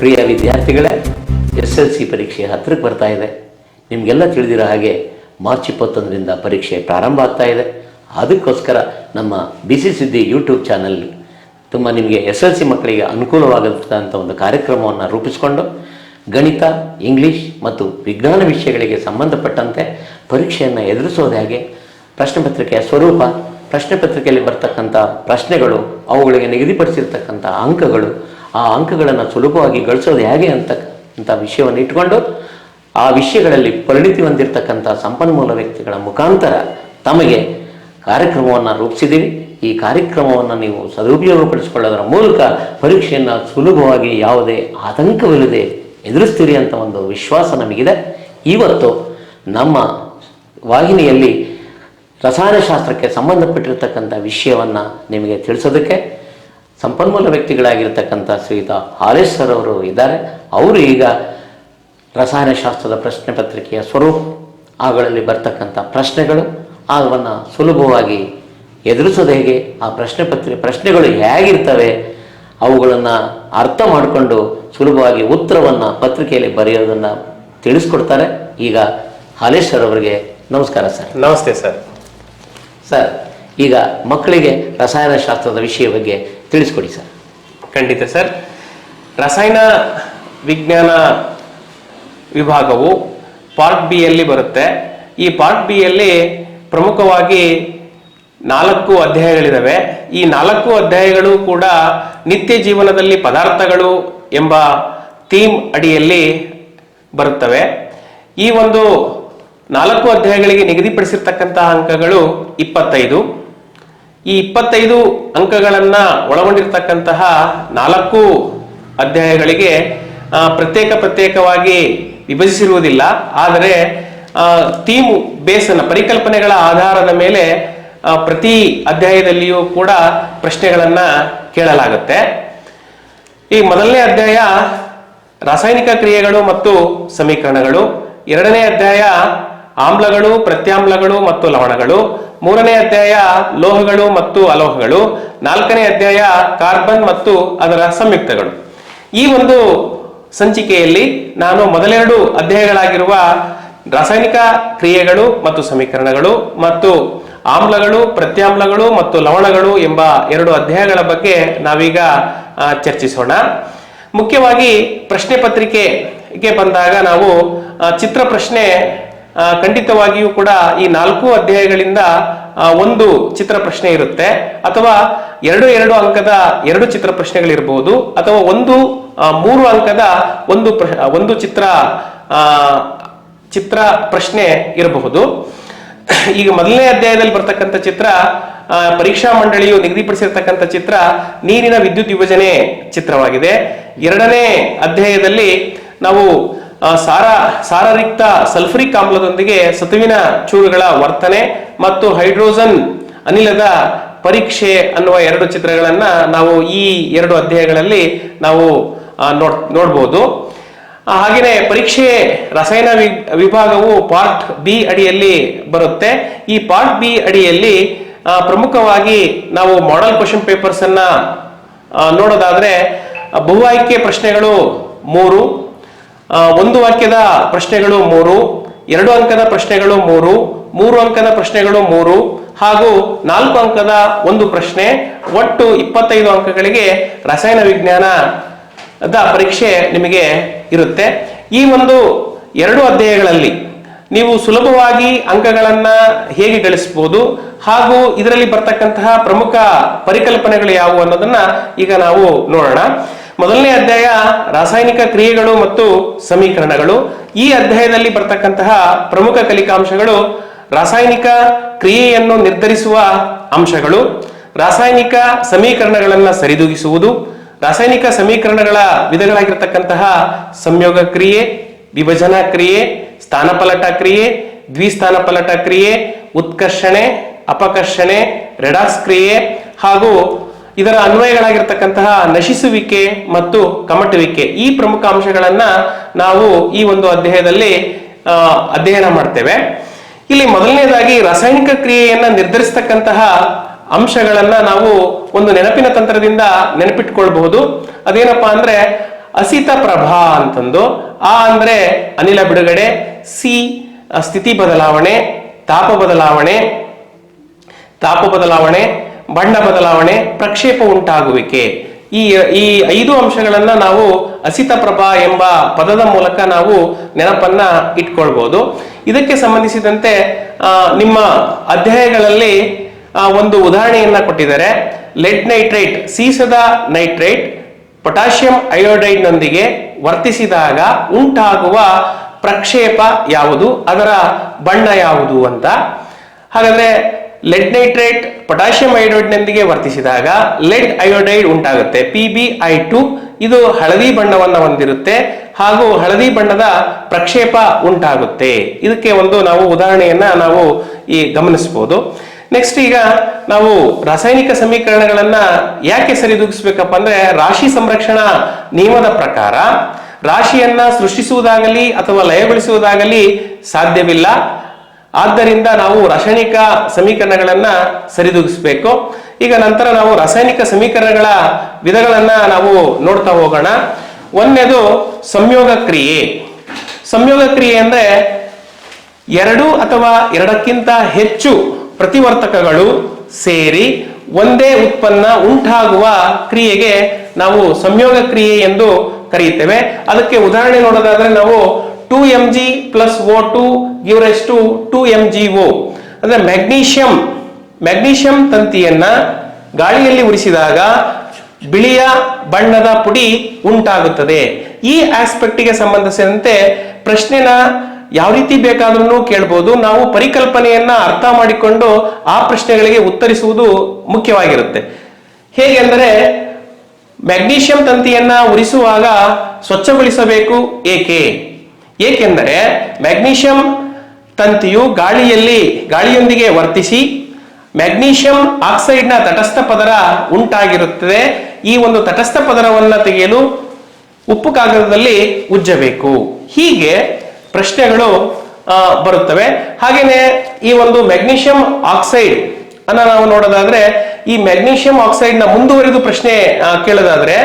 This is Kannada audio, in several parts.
ಪ್ರಿಯ ವಿದ್ಯಾರ್ಥಿಗಳೇ, SLC ಪರೀಕ್ಷೆ ಹತ್ತಿರಕ್ಕೆ ಬರ್ತಾ ಇದೆ. ನಿಮಗೆಲ್ಲ ತಿಳಿದಿರೋ ಹಾಗೆ ಮಾರ್ಚ್ 21ರಿಂದ ಪರೀಕ್ಷೆ ಪ್ರಾರಂಭ ಆಗ್ತಾ ಇದೆ. ಅದಕ್ಕೋಸ್ಕರ ನಮ್ಮ BC ಸುದ್ದಿ ಯೂಟ್ಯೂಬ್ ಚಾನಲ್ ತುಂಬ ನಿಮಗೆ SLC ಮಕ್ಕಳಿಗೆ ಅನುಕೂಲವಾಗಂಥ ಒಂದು ಕಾರ್ಯಕ್ರಮವನ್ನು ರೂಪಿಸಿಕೊಂಡು ಗಣಿತ, ಇಂಗ್ಲೀಷ್ ಮತ್ತು ವಿಜ್ಞಾನ ವಿಷಯಗಳಿಗೆ ಸಂಬಂಧಪಟ್ಟಂತೆ ಪರೀಕ್ಷೆಯನ್ನು ಎದುರಿಸೋದು ಹೇಗೆ, ಪ್ರಶ್ನೆ ಪತ್ರಿಕೆಯ ಸ್ವರೂಪ, ಪ್ರಶ್ನೆ ಪತ್ರಿಕೆಯಲ್ಲಿ ಬರ್ತಕ್ಕಂಥ ಪ್ರಶ್ನೆಗಳು, ಅವುಗಳಿಗೆ ನಿಗದಿಪಡಿಸಿರ್ತಕ್ಕಂಥ ಅಂಕಗಳು, ಆ ಅಂಕಗಳನ್ನು ಸುಲಭವಾಗಿ ಗಳಿಸೋದು ಹೇಗೆ ಅಂತಕ್ಕಂಥ ವಿಷಯವನ್ನು ಇಟ್ಕೊಂಡು ಆ ವಿಷಯಗಳಲ್ಲಿ ಪರಿಣಿತಿ ಹೊಂದಿರತಕ್ಕಂಥ ಸಂಪನ್ಮೂಲ ವ್ಯಕ್ತಿಗಳ ಮುಖಾಂತರ ತಮಗೆ ಕಾರ್ಯಕ್ರಮವನ್ನು ರೂಪಿಸಿದ್ದೀವಿ. ಈ ಕಾರ್ಯಕ್ರಮವನ್ನು ನೀವು ಸದುಪಯೋಗಪಡಿಸಿಕೊಳ್ಳೋದರ ಮೂಲಕ ಪರೀಕ್ಷೆಯನ್ನು ಸುಲಭವಾಗಿ ಯಾವುದೇ ಆತಂಕವಿಲ್ಲದೆ ಎದುರಿಸ್ತೀರಿ ಅಂತ ಒಂದು ವಿಶ್ವಾಸ ನಮಗಿದೆ. ಇವತ್ತು ನಮ್ಮ ವಾಹಿನಿಯಲ್ಲಿ ರಸಾಯನಶಾಸ್ತ್ರಕ್ಕೆ ಸಂಬಂಧಪಟ್ಟಿರ್ತಕ್ಕಂಥ ವಿಷಯವನ್ನು ನಿಮಗೆ ತಿಳಿಸೋದಕ್ಕೆ ಸಂಪನ್ಮೂಲ ವ್ಯಕ್ತಿಗಳಾಗಿರ್ತಕ್ಕಂಥ ಶ್ರೀಯುತ ಹಾಲೇಶ್ ಸರ್ ಅವರು ಇದ್ದಾರೆ. ಅವರು ಈಗ ರಸಾಯನಶಾಸ್ತ್ರದ ಪ್ರಶ್ನೆ ಪತ್ರಿಕೆಯ ಸ್ವರೂಪ, ಅವುಗಳಲ್ಲಿ ಬರ್ತಕ್ಕಂಥ ಪ್ರಶ್ನೆಗಳು, ಅವನ್ನು ಸುಲಭವಾಗಿ ಎದುರಿಸೋದು ಹೇಗೆ, ಆ ಪ್ರಶ್ನೆಗಳು ಹೇಗಿರ್ತವೆ, ಅವುಗಳನ್ನು ಅರ್ಥ ಮಾಡಿಕೊಂಡು ಸುಲಭವಾಗಿ ಉತ್ತರವನ್ನು ಪತ್ರಿಕೆಯಲ್ಲಿ ಬರೆಯೋದನ್ನು ತಿಳಿಸ್ಕೊಡ್ತಾರೆ. ಈಗ ಹಾಲೇಶ್ ಸರ್ ಅವರಿಗೆ ನಮಸ್ಕಾರ ಸರ್. ನಮಸ್ತೆ ಸರ್. ಸರ್, ಈಗ ಮಕ್ಕಳಿಗೆ ರಸಾಯನಶಾಸ್ತ್ರದ ವಿಷಯ ಬಗ್ಗೆ ತಿಳಿಸ್ಕೊಡಿ ಸರ್. ಖಂಡಿತ ಸರ್. ರಸಾಯನ ವಿಜ್ಞಾನ ವಿಭಾಗವು ಪಾರ್ಟ್ ಬಿ ಯಲ್ಲಿ ಬರುತ್ತೆ. ಈ ಪಾರ್ಟ್ ಬಿ ಯಲ್ಲಿ ಪ್ರಮುಖವಾಗಿ 4 ಅಧ್ಯಾಯಗಳಿದ್ದಾವೆ. ಈ 4 ಅಧ್ಯಾಯಗಳು ಕೂಡ ನಿತ್ಯ ಜೀವನದಲ್ಲಿ ಪದಾರ್ಥಗಳು ಎಂಬ ಥೀಮ್ ಅಡಿಯಲ್ಲಿ ಬರುತ್ತವೆ. ಈ ಒಂದು 4 ಅಧ್ಯಾಯಗಳಿಗೆ ನಿಗದಿಪಡಿಸಿರ್ತಕ್ಕಂತಹ ಅಂಕಗಳು 25. ಈ 25 ಅಂಕಗಳನ್ನು ಒಳಗೊಂಡಿರ್ತಕ್ಕಂತಹ 4 ಅಧ್ಯಾಯಗಳಿಗೆ ಪ್ರತ್ಯೇಕವಾಗಿ ವಿಭಜಿಸಿರುವುದಿಲ್ಲ. ಆದರೆ ಥೀಮ್ ಬೇಸನ ಪರಿಕಲ್ಪನೆಗಳ ಆಧಾರದ ಮೇಲೆ ಪ್ರತಿ ಅಧ್ಯಾಯದಲ್ಲಿಯೂ ಕೂಡ ಪ್ರಶ್ನೆಗಳನ್ನು ಕೇಳಲಾಗುತ್ತೆ. ಈ ಮೊದಲನೇ ಅಧ್ಯಾಯ ರಾಸಾಯನಿಕ ಕ್ರಿಯೆಗಳು ಮತ್ತು ಸಮೀಕರಣಗಳು, 2ನೇ ಅಧ್ಯಾಯ ಆಮ್ಲಗಳು, ಪ್ರತ್ಯಾಮ್ಲಗಳು ಮತ್ತು ಲವಣಗಳು, 3ನೇ ಅಧ್ಯಾಯ ಲೋಹಗಳು ಮತ್ತು ಅಲೋಹಗಳು, 4ನೇ ಅಧ್ಯಾಯ ಕಾರ್ಬನ್ ಮತ್ತು ಅದರ ಸಂಯುಕ್ತಗಳು. ಈ ಒಂದು ಸಂಚಿಕೆಯಲ್ಲಿ ನಾನು ಮೊದಲೆರಡು ಅಧ್ಯಾಯಗಳಾಗಿರುವ ರಾಸಾಯನಿಕ ಕ್ರಿಯೆಗಳು ಮತ್ತು ಸಮೀಕರಣಗಳು ಮತ್ತು ಆಮ್ಲಗಳು, ಪ್ರತ್ಯಾಮ್ಲಗಳು ಮತ್ತು ಲವಣಗಳು ಎಂಬ 2 ಅಧ್ಯಾಯಗಳ ಬಗ್ಗೆ ನಾವೀಗ ಚರ್ಚಿಸೋಣ. ಮುಖ್ಯವಾಗಿ ಪ್ರಶ್ನೆ ಪತ್ರಿಕೆಗೆ ಬಂದಾಗ ನಾವು ಚಿತ್ರ ಪ್ರಶ್ನೆ ಖಂಡಿತವಾಗಿಯೂ ಕೂಡ ಈ 4 ಅಧ್ಯಾಯಗಳಿಂದ ಒಂದು ಚಿತ್ರ ಪ್ರಶ್ನೆ ಇರುತ್ತೆ, ಅಥವಾ 2 ಅಂಕದ 2 ಚಿತ್ರ ಪ್ರಶ್ನೆಗಳಿರಬಹುದು, ಅಥವಾ 3 ಅಂಕದ ಒಂದು ಚಿತ್ರ ಪ್ರಶ್ನೆ ಇರಬಹುದು. ಈಗ ಮೊದಲನೇ ಅಧ್ಯಾಯದಲ್ಲಿ ಬರ್ತಕ್ಕಂಥ ಚಿತ್ರ ಪರೀಕ್ಷಾ ಮಂಡಳಿಯು ನಿಗದಿಪಡಿಸಿರ್ತಕ್ಕಂಥ ಚಿತ್ರ ನೀರಿನ ವಿದ್ಯುತ್ ವಿಭಜನೆ ಚಿತ್ರವಾಗಿದೆ. 2ನೇ ಅಧ್ಯಾಯದಲ್ಲಿ ನಾವು ಸಾರರಿಕ್ತ ಸಲ್ಫರಿಕ್ ಆಮ್ಲದೊಂದಿಗೆ ಸತುವಿನ ಚೂರುಗಳ ವರ್ತನೆ ಮತ್ತು ಹೈಡ್ರೋಜನ್ ಅನಿಲದ ಪರೀಕ್ಷೆ ಅನ್ನುವ 2 ಚಿತ್ರಗಳನ್ನ ನಾವು ಈ 2 ಅಧ್ಯಾಯಗಳಲ್ಲಿ ನಾವು ನೋಡ್ಬೋದು. ಹಾಗೆಯೇ ಪರೀಕ್ಷೆ ರಸಾಯನ ವಿಭಾಗವು ಪಾರ್ಟ್ ಬಿ ಅಡಿಯಲ್ಲಿ ಬರುತ್ತೆ. ಈ ಪಾರ್ಟ್ ಬಿ ಅಡಿಯಲ್ಲಿ ಪ್ರಮುಖವಾಗಿ ನಾವು ಮಾಡೆಲ್ ಕ್ವಶನ್ ಪೇಪರ್ಸ್ ಅನ್ನ ನೋಡೋದಾದ್ರೆ ಬಹು ಆಯ್ಕೆ ಪ್ರಶ್ನೆಗಳು 3, ಒಂದು ವಾಕ್ಯದ ಪ್ರಶ್ನೆಗಳು 3, 2 ಅಂಕದ ಪ್ರಶ್ನೆಗಳು 3 ಅಂಕದ ಪ್ರಶ್ನೆಗಳು 3 ಹಾಗೂ 4 ಅಂಕದ ಒಂದು ಪ್ರಶ್ನೆ. ಒಟ್ಟು 25 ಅಂಕಗಳಿಗೆ ರಸಾಯನ ವಿಜ್ಞಾನದ ಪರೀಕ್ಷೆ ನಿಮಗೆ ಇರುತ್ತೆ. ಈ ಒಂದು 2 ಅಧ್ಯಾಯಗಳಲ್ಲಿ ನೀವು ಸುಲಭವಾಗಿ ಅಂಕಗಳನ್ನ ಹೇಗೆ ಗಳಿಸಬಹುದು ಹಾಗೂ ಇದರಲ್ಲಿ ಬರ್ತಕ್ಕಂತಹ ಪ್ರಮುಖ ಪರಿಕಲ್ಪನೆಗಳು ಯಾವುವು ಅನ್ನೋದನ್ನ ಈಗ ನಾವು ನೋಡೋಣ. ಮೊದಲನೇ ಅಧ್ಯಾಯ ರಾಸಾಯನಿಕ ಕ್ರಿಯೆಗಳು ಮತ್ತು ಸಮೀಕರಣಗಳು. ಈ ಅಧ್ಯಾಯದಲ್ಲಿ ಬರ್ತಕ್ಕಂತಹ ಪ್ರಮುಖ ಕಲಿಕಾಂಶಗಳು ರಾಸಾಯನಿಕ ಕ್ರಿಯೆಯನ್ನು ನಿರ್ಧರಿಸುವ ಅಂಶಗಳು, ರಾಸಾಯನಿಕ ಸಮೀಕರಣಗಳನ್ನು ಸರಿದೂಗಿಸುವುದು, ರಾಸಾಯನಿಕ ಸಮೀಕರಣಗಳ ವಿಧಗಳಾಗಿರ್ತಕ್ಕಂತಹ ಸಂಯೋಗ ಕ್ರಿಯೆ, ವಿಭಜನಾ ಕ್ರಿಯೆ, ಸ್ಥಾನಪಲಟ ಕ್ರಿಯೆ, ದ್ವಿಸ್ಥಾನಪಲಟ ಕ್ರಿಯೆ, ಉತ್ಕರ್ಷಣೆ, ಅಪಕರ್ಷಣೆ, ರೆಡಾಕ್ಸ್ ಕ್ರಿಯೆ ಹಾಗೂ ಇದರ ಅನ್ವಯಗಳಾಗಿರ್ತಕ್ಕಂತಹ ನಶಿಸುವಿಕೆ ಮತ್ತು ಕಮಟುವಿಕೆ. ಈ ಪ್ರಮುಖ ಅಂಶಗಳನ್ನ ನಾವು ಈ ಒಂದು ಅಧ್ಯಾಯದಲ್ಲಿ ಅಧ್ಯಯನ ಮಾಡ್ತೇವೆ. ಇಲ್ಲಿ ಮೊದಲನೇದಾಗಿ ರಾಸಾಯನಿಕ ಕ್ರಿಯೆಯನ್ನ ನಿರ್ಧರಿಸತಕ್ಕಂತಹ ಅಂಶಗಳನ್ನ ನಾವು ಒಂದು ನೆನಪಿನ ತಂತ್ರದಿಂದ ನೆನಪಿಟ್ಕೊಳ್ಬಹುದು. ಅದೇನಪ್ಪಾ ಅಂದ್ರೆ ಅಸಿತ ಪ್ರಭಾ ಅಂತಂದು. ಆ ಅಂದ್ರೆ ಅನಿಲ ಬಿಡುಗಡೆ, ಸಿ ಸ್ಥಿತಿ ಬದಲಾವಣೆ, ತಾಪ ಬದಲಾವಣೆ, ಬಣ್ಣ ಬದಲಾವಣೆ, ಪ್ರಕ್ಷೇಪ ಉಂಟಾಗುವಿಕೆ. ಈ 5 ಅಂಶಗಳನ್ನ ನಾವು ಅಸಿತ ಪ್ರಭಾ ಎಂಬ ಪದದ ಮೂಲಕ ನಾವು ನೆನಪನ್ನ ಇಟ್ಕೊಳ್ಬಹುದು. ಇದಕ್ಕೆ ಸಂಬಂಧಿಸಿದಂತೆ ನಿಮ್ಮ ಅಧ್ಯಾಯಗಳಲ್ಲಿ ಒಂದು ಉದಾಹರಣೆಯನ್ನ ಕೊಟ್ಟಿದ್ದಾರೆ. ಲೆಡ್ ನೈಟ್ರೈಟ್, ಸೀಸದ ನೈಟ್ರೈಟ್ ಪೊಟ್ಯಾಷಿಯಂ ಅಯೋಡೈಡ್ ನೊಂದಿಗೆ ವರ್ತಿಸಿದಾಗ ಉಂಟಾಗುವ ಪ್ರಕ್ಷೇಪ ಯಾವುದು, ಅದರ ಬಣ್ಣ ಯಾವುದು ಅಂತ. ಹಾಗಾದ್ರೆ ಲೆಡ್ ನೈಟ್ರೇಟ್ ಪೊಟ್ಯಾಷಿಯಂ ಅಯೋಡೈಡ್ ನೊಂದಿಗೆ ವರ್ತಿಸಿದಾಗ ಲೆಡ್ ಅಯೋಡೈಡ್ ಉಂಟಾಗುತ್ತೆ, PbI2. ಇದು ಹಳದಿ ಬಣ್ಣವನ್ನು ಹೊಂದಿರುತ್ತೆ ಹಾಗೂ ಹಳದಿ ಬಣ್ಣದ ಪ್ರಕ್ಷೇಪ ಉಂಟಾಗುತ್ತೆ. ಇದಕ್ಕೆ ಒಂದು ನಾವು ಉದಾಹರಣೆಯನ್ನ ನಾವು ಗಮನಿಸಬಹುದು. ನೆಕ್ಸ್ಟ್ ಈಗ ನಾವು ರಾಸಾಯನಿಕ ಸಮೀಕರಣಗಳನ್ನ ಯಾಕೆ ಸರಿದೂಗಿಸ್ಬೇಕಪ್ಪ ಅಂದ್ರೆ, ರಾಶಿ ಸಂರಕ್ಷಣಾ ನಿಯಮದ ಪ್ರಕಾರ ರಾಶಿಯನ್ನ ಸೃಷ್ಟಿಸುವುದಾಗಲಿ ಅಥವಾ ಲಯಗೊಳಿಸುವುದಾಗಲಿ ಸಾಧ್ಯವಿಲ್ಲ. ಆದ್ದರಿಂದ ನಾವು ರಾಸಾಯನಿಕ ಸಮೀಕರಣಗಳನ್ನ ಸರಿದೂಗಿಸಬೇಕು. ಈಗ ನಂತರ ನಾವು ರಾಸಾಯನಿಕ ಸಮೀಕರಣಗಳ ವಿಧಗಳನ್ನ ನಾವು ನೋಡ್ತಾ ಹೋಗೋಣ. ಒಂದನೇದು ಸಂಯೋಗ ಕ್ರಿಯೆ. ಸಂಯೋಗ ಕ್ರಿಯೆ ಅಂದ್ರೆ 2 ಅಥವಾ 2ಕ್ಕಿಂತ ಹೆಚ್ಚು ಪ್ರತಿವರ್ತಕಗಳು ಸೇರಿ ಒಂದೇ ಉತ್ಪನ್ನ ಉಂಟಾಗುವ ಕ್ರಿಯೆಗೆ ನಾವು ಸಂಯೋಗ ಕ್ರಿಯೆ ಎಂದು ಕರೆಯುತ್ತೇವೆ. ಅದಕ್ಕೆ ಉದಾಹರಣೆ ನೋಡೋದಾದ್ರೆ ನಾವು 2mg plus O2 give rise to 2mgO. ಅಂದ್ರೆ ಮ್ಯಾಗ್ನೀಷಿಯಂ ತಂತಿಯನ್ನ ಗಾಳಿಯಲ್ಲಿ ಉರಿಸಿದಾಗ ಬಿಳಿಯ ಬಣ್ಣದ ಪುಡಿ ಉಂಟಾಗುತ್ತದೆ. ಈ ಆಸ್ಪೆಕ್ಟ್ಗೆ ಸಂಬಂಧಿಸಿದಂತೆ ಪ್ರಶ್ನೆನ ಯಾವ ರೀತಿ ಬೇಕಾದ್ರೂ ಕೇಳಬಹುದು. ನಾವು ಪರಿಕಲ್ಪನೆಯನ್ನ ಅರ್ಥ ಮಾಡಿಕೊಂಡು ಆ ಪ್ರಶ್ನೆಗಳಿಗೆ ಉತ್ತರಿಸುವುದು ಮುಖ್ಯವಾಗಿರುತ್ತೆ. ಹೇಗೆಂದರೆ, ಮ್ಯಾಗ್ನೀಷಿಯಂ ತಂತಿಯನ್ನ ಉರಿಸುವಾಗ ಸ್ವಚ್ಛಗೊಳಿಸಬೇಕು ಏಕೆಂದರೆ ಮ್ಯಾಗ್ನೀಷಿಯಂ ತಂತಿಯು ಗಾಳಿಯೊಂದಿಗೆ ವರ್ತಿಸಿ ಮ್ಯಾಗ್ನೀಷಿಯಂ ಆಕ್ಸೈಡ್ನ ತಟಸ್ಥ ಪದರ ಉಂಟಾಗಿರುತ್ತದೆ. ಈ ಒಂದು ತಟಸ್ಥ ಪದರವನ್ನ ತೆಗೆಯಲು ಉಪ್ಪು ಕಾಗದದಲ್ಲಿ ಉಜ್ಜಬೇಕು. ಹೀಗೆ ಪ್ರಶ್ನೆಗಳು ಬರುತ್ತವೆ. ಹಾಗೇನೆ ಈ ಒಂದು ಮ್ಯಾಗ್ನೀಷಿಯಂ ಆಕ್ಸೈಡ್ ಅನ್ನ ನಾವು ನೋಡೋದಾದ್ರೆ, ಈ ಮ್ಯಾಗ್ನೀಷಿಯಂ ಆಕ್ಸೈಡ್ ನ ಮುಂದುವರಿದು ಪ್ರಶ್ನೆ ಕೇಳೋದಾದ್ರೆ,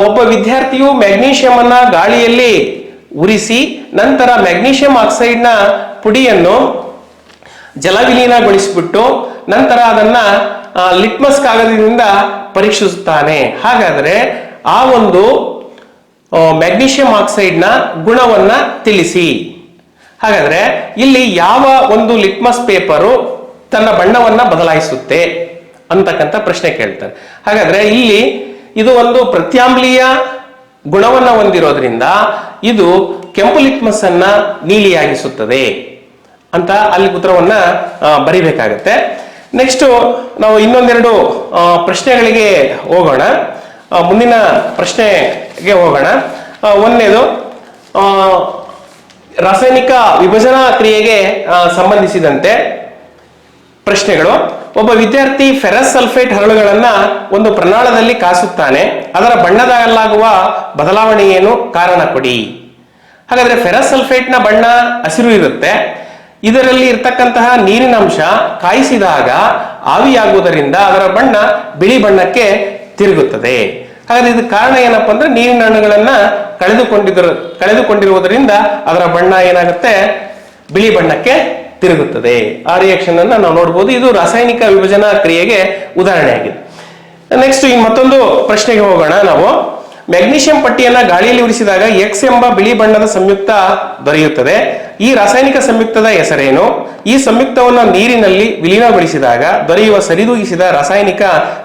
ಒಬ್ಬ ವಿದ್ಯಾರ್ಥಿಯು ಮ್ಯಾಗ್ನೀಷಿಯಂ ಅನ್ನ ಗಾಳಿಯಲ್ಲಿ ಉರಿಸಿ ನಂತರ ಮ್ಯಾಗ್ನೀಷಿಯಂ ಆಕ್ಸೈಡ್ ನ ಪುಡಿಯನ್ನು ಜಲವಿಲೀನಗೊಳಿಸಿಬಿಟ್ಟು ನಂತರ ಅದನ್ನ ಲಿಟ್ಮಸ್ ಕಾಗದದಿಂದ ಪರೀಕ್ಷಿಸುತ್ತಾನೆ. ಹಾಗಾದ್ರೆ ಆ ಒಂದು ಮ್ಯಾಗ್ನೀಷಿಯಂ ಆಕ್ಸೈಡ್ ನ ಗುಣವನ್ನ ತಿಳಿಸಿ. ಹಾಗಾದ್ರೆ ಇಲ್ಲಿ ಯಾವ ಒಂದು ಲಿಟ್ಮಸ್ ಪೇಪರು ತನ್ನ ಬಣ್ಣವನ್ನ ಬದಲಾಯಿಸುತ್ತೆ ಅಂತಕ್ಕಂಥ ಪ್ರಶ್ನೆ ಕೇಳ್ತಾರೆ. ಹಾಗಾದ್ರೆ ಇಲ್ಲಿ ಇದು ಒಂದು ಪ್ರತ್ಯಾಮ್ಲೀಯ ಗುಣವನ್ನ ಹೊಂದಿರೋದ್ರಿಂದ ಇದು ಕೆಂಪು ಲಿಟ್ಮಸ್ ಅನ್ನ ನೀಲಿಯಾಗಿಸುತ್ತದೆ ಅಂತ ಅಲ್ಲಿ ಉತ್ತರವನ್ನ ಬರಿಬೇಕಾಗತ್ತೆ. ನೆಕ್ಸ್ಟ್ ನಾವು ಇನ್ನೊಂದೆರಡು ಪ್ರಶ್ನೆಗಳಿಗೆ ಹೋಗೋಣ. ಮುಂದಿನ ಪ್ರಶ್ನೆಗೆ ಹೋಗೋಣ. ಒಂದನೇದು ರಾಸಾಯನಿಕ ವಿಭಜನಾ ಕ್ರಿಯೆಗೆ ಸಂಬಂಧಿಸಿದಂತೆ ಪ್ರಶ್ನೆಗಳು. ಒಬ್ಬ ವಿದ್ಯಾರ್ಥಿ ಫೆರಸ್ ಸಲ್ಫೇಟ್ ಹರಳುಗಳನ್ನ ಒಂದು ಪ್ರಮಾಣದಲ್ಲಿ ಕಾಸುತ್ತಾನೆ. ಅದರ ಬಣ್ಣದಲ್ಲಾಗುವ ಬದಲಾವಣೆ ಏನು, ಕಾರಣ ಕೊಡಿ. ಹಾಗಾದ್ರೆ ಫೆರಸ್ ಸಲ್ಫೇಟ್ ನ ಬಣ್ಣ ಹಸಿರು ಇರುತ್ತೆ. ಇದರಲ್ಲಿ ಇರ್ತಕ್ಕಂತಹ ನೀರಿನ ಅಂಶ ಕಾಯಿಸಿದಾಗ ಆವಿಯಾಗುವುದರಿಂದ ಅದರ ಬಣ್ಣ ಬಿಳಿ ಬಣ್ಣಕ್ಕೆ ತಿರುಗುತ್ತದೆ. ಹಾಗಾದ್ರೆ ಇದಕ್ಕೆ ಕಾರಣ ಏನಪ್ಪಾ ಅಂದ್ರೆ, ನೀರಿನ ಅಣುಗಳನ್ನ ಕಳೆದುಕೊಂಡಿರುವುದರಿಂದ ಅದರ ಬಣ್ಣ ಏನಾಗುತ್ತೆ, ಬಿಳಿ ಬಣ್ಣಕ್ಕೆ ತಿರುಗುತ್ತದೆ. ಆ ರಿಯಾಕ್ಷನ್ ಅನ್ನ ನಾವು ನೋಡಬಹುದು. ಇದು ರಾಸಾಯನಿಕ ವಿಭಜನಾ ಕ್ರಿಯೆಗೆ ಉದಾಹರಣೆ ಆಗಿದೆ. ನೆಕ್ಸ್ಟ್ ಮತ್ತೊಂದು ಪ್ರಶ್ನೆಗೆ ಹೋಗೋಣ. ನಾವು ಮ್ಯಾಗ್ನೀಷಿಯಂ ಪಟ್ಟಿಯನ್ನ ಗಾಳಿಯಲ್ಲಿ ಉರಿಸಿದಾಗ X ಎಂಬ ಬಿಳಿ ಬಣ್ಣದ ಸಂಯುಕ್ತ ದೊರೆಯುತ್ತದೆ. ಈ ರಾಸಾಯನಿಕ ಸಂಯುಕ್ತದ ಹೆಸರೇನು? ಈ ಸಂಯುಕ್ತವನ್ನು ನೀರಿನಲ್ಲಿ ವಿಲೀನಗೊಳಿಸಿದಾಗ ದೊರೆಯುವ ಸರಿದೂಗಿಸಿದ ರಾಸಾಯನಿಕ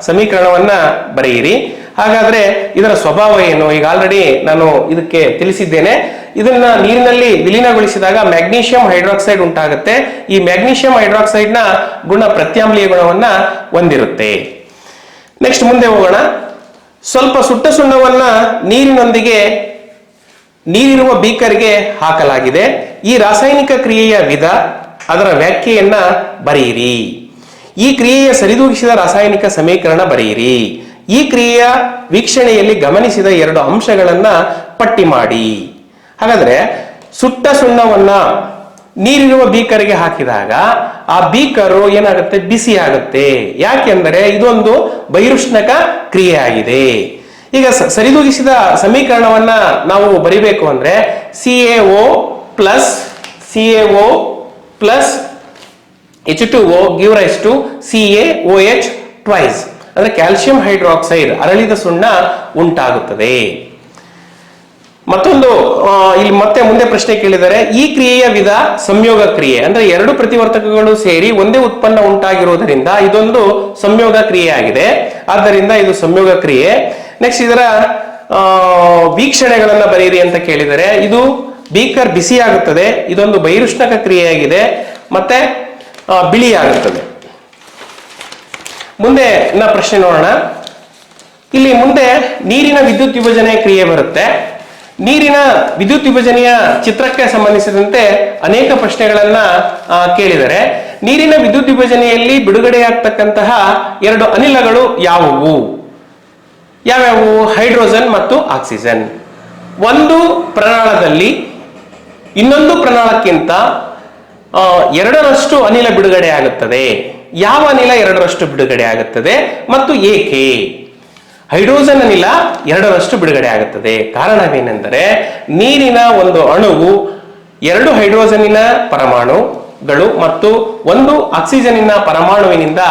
ಸಮೀಕರಣವನ್ನ ಬರೆಯಿರಿ. ಹಾಗಾದ್ರೆ ಇದರ ಸ್ವಭಾವ ಏನು? ಈಗ ಆಲ್ರೆಡಿ ನಾನು ಇದಕ್ಕೆ ತಿಳಿಸಿದ್ದೇನೆ. ಇದನ್ನ ನೀರಿನಲ್ಲಿ ವಿಲೀನಗೊಳಿಸಿದಾಗ ಮ್ಯಾಗ್ನೀಷಿಯಂ ಹೈಡ್ರಾಕ್ಸೈಡ್ ಉಂಟಾಗುತ್ತೆ. ಈ ಮ್ಯಾಗ್ನೀಷಿಯಂ ಹೈಡ್ರಾಕ್ಸೈಡ್ ನ ಗುಣ ಪ್ರತ್ಯಾಮ್ಲೀಯ ಗುಣವನ್ನ ಹೊಂದಿರುತ್ತೆ. ನೆಕ್ಸ್ಟ್ ಮುಂದೆ ಹೋಗೋಣ. ಸ್ವಲ್ಪ ಸುಟ್ಟ ಸುಣ್ಣವನ್ನ ನೀರಿರುವ ಬೀಕರ್ಗೆ ಹಾಕಲಾಗಿದೆ. ಈ ರಾಸಾಯನಿಕ ಕ್ರಿಯೆಯ ವಿಧ, ಅದರ ವ್ಯಾಖ್ಯೆಯನ್ನ ಬರೆಯಿರಿ. ಈ ಕ್ರಿಯೆಯ ಸರಿದೂಗಿಸಿದ ರಾಸಾಯನಿಕ ಸಮೀಕರಣ ಬರೆಯಿರಿ. ಈ ಕ್ರಿಯೆಯ ವೀಕ್ಷಣೆಯಲ್ಲಿ ಗಮನಿಸಿದ 2 ಅಂಶಗಳನ್ನ ಪಟ್ಟಿ ಮಾಡಿ. ಹಾಗಾದ್ರೆ ಸುಟ್ಟ ಸುಣ್ಣವನ್ನ ನೀರಿರುವ ಬೀಕರ್ಗೆ ಹಾಕಿದಾಗ ಆ ಬೀಕರು ಏನಾಗುತ್ತೆ, ಬಿಸಿ ಆಗುತ್ತೆ. ಯಾಕೆಂದರೆ ಇದೊಂದು ಬಹಿರುಷ್ಣಕ ಕ್ರಿಯೆ ಆಗಿದೆ. ಈಗ ಸರಿದೂಗಿಸಿದ ಸಮೀಕರಣವನ್ನ ನಾವು ಬರಿಬೇಕು ಅಂದ್ರೆ CaO plus H2O give rise to CaOH twice, ಅಂದ್ರೆ ಕ್ಯಾಲ್ಸಿಯಂ ಹೈಡ್ರಾಕ್ಸೈಡ್ ಅರಳಿದ ಸುಣ್ಣ ಉಂಟಾಗುತ್ತದೆ. ಮತ್ತೊಂದು ಇಲ್ಲಿ ಮತ್ತೆ ಮುಂದೆ ಪ್ರಶ್ನೆ ಕೇಳಿದರೆ, ಈ ಕ್ರಿಯೆಯ ವಿಧ ಸಂಯೋಗ ಕ್ರಿಯೆ, ಅಂದ್ರೆ ಎರಡು ಪ್ರತಿವರ್ತಕಗಳು ಸೇರಿ ಒಂದೇ ಉತ್ಪನ್ನ ಉಂಟಾಗಿರುವುದರಿಂದ ಇದೊಂದು ಸಂಯೋಗ ಕ್ರಿಯೆ ಆಗಿದೆ. ಆದ್ದರಿಂದ ಇದು ಸಂಯೋಗ ಕ್ರಿಯೆ. ನೆಕ್ಸ್ಟ್ ಇದರ ವೀಕ್ಷಣೆಗಳನ್ನ ಬರೆಯಿರಿ ಅಂತ ಕೇಳಿದರೆ, ಇದು ಬೀಕರ್ ಬಿಸಿ ಆಗುತ್ತದೆ, ಇದೊಂದು ಬಹಿರುಷ್ಣಕ ಕ್ರಿಯೆಯಾಗಿದೆ, ಮತ್ತೆ ಬಿಳಿ ಆಗುತ್ತದೆ. ಮುಂದೆ ಪ್ರಶ್ನೆ ನೋಡೋಣ. ಇಲ್ಲಿ ಮುಂದೆ ನೀರಿನ ವಿದ್ಯುತ್ ವಿಭಜನೆ ಕ್ರಿಯೆ ಬರುತ್ತೆ. ನೀರಿನ ವಿದ್ಯುತ್ ವಿಭಜನೆಯ ಚಿತ್ರಕ್ಕೆ ಸಂಬಂಧಿಸಿದಂತೆ ಅನೇಕ ಪ್ರಶ್ನೆಗಳನ್ನ ಕೇಳಿದರೆ, ನೀರಿನ ವಿದ್ಯುತ್ ವಿಭಜನೆಯಲ್ಲಿ ಬಿಡುಗಡೆಯಾಗ್ತಕ್ಕಂತಹ ಎರಡು ಅನಿಲಗಳು ಯಾವುವು? ಹೈಡ್ರೋಜನ್ ಮತ್ತು ಆಕ್ಸಿಜನ್. ಒಂದು ಪ್ರನಾಳದಲ್ಲಿ ಇನ್ನೊಂದು ಪ್ರನಾಳಕ್ಕಿಂತ ಎರಡರಷ್ಟು ಅನಿಲ ಬಿಡುಗಡೆ ಆಗುತ್ತದೆ. ಯಾವ ಅನಿಲ ಎರಡರಷ್ಟು ಬಿಡುಗಡೆ ಆಗುತ್ತದೆ ಮತ್ತು ಏಕೆ? ಹೈಡ್ರೋಜನ್ ಅನಿಲ ಎರಡರಷ್ಟು ಬಿಡುಗಡೆ ಆಗುತ್ತದೆ. ಕಾರಣವೇನೆಂದರೆ, ನೀರಿನ ಒಂದು ಅಣುವು ಎರಡು ಹೈಡ್ರೋಜನಿನ ಪರಮಾಣುಗಳು ಮತ್ತು ಒಂದು ಆಕ್ಸಿಜನಿನ ಪರಮಾಣುವಿನಿಂದ